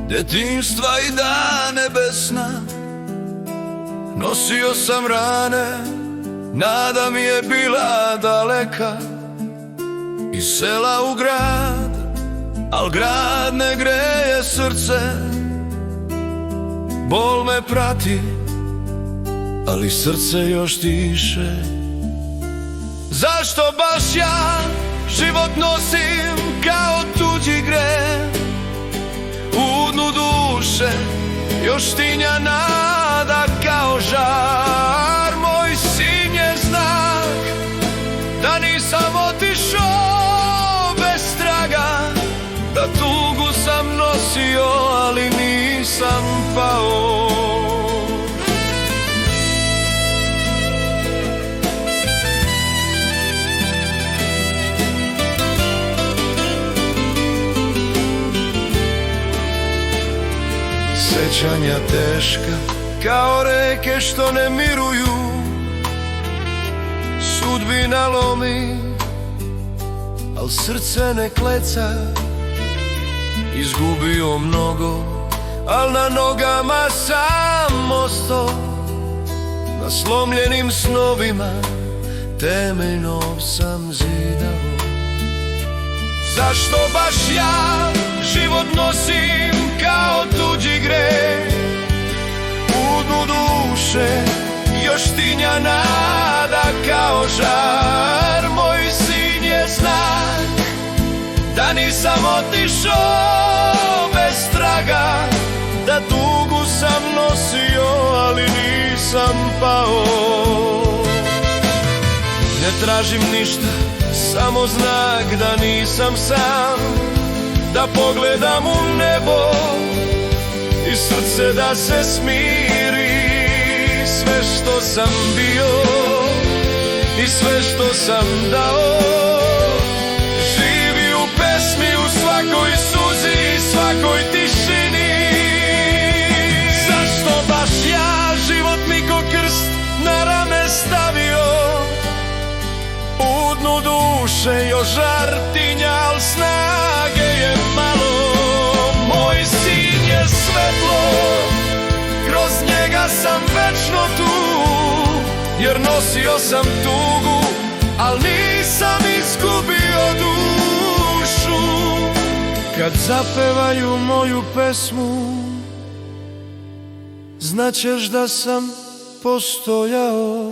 detinjstva i dane besna. Nosio sam rane, nada mi je bila daleka. Iz sela u grad, al grad ne greje srce. Bol me prati, ali srce još diše. Zašto baš ja život nosim kao tuđi greh? U dnu duše još tinja nada kao žar. Moj sin je znak da nisam otišao bez traga, da tugu sam nosio, ali nisam pao. Sećanja teška kao reke što ne miruju, sudbina lomi, al srce ne kleca. Izgubio mnogo, al na nogama sam ostao. Na slomljenim snovima temeljno sam zidao. Zašto baš ja život nosim kao tuđi greh? U dnu duše još tinja nada kao žar. Moj sin je znak da nisam otišao bez traga, da tugu sam nosio, ali nisam pao. Ne tražim ništa, samo znak da nisam sam, da pogledam u nebo i srce da se smiri. Sve što sam bio i sve što sam dao živi u pesmi, u svakoj suzi i svakoj tišini. Zašto baš ja život mi ko krst na rame stavio? U dnu duše još žar tinja, al snage je malo. Moj sin je svetlo, kroz njega sam večno tu, jer nosio sam tugu, al nisam izgubio dušu. Kad zapevaju moju pesmu, znaćeš da sam postojao.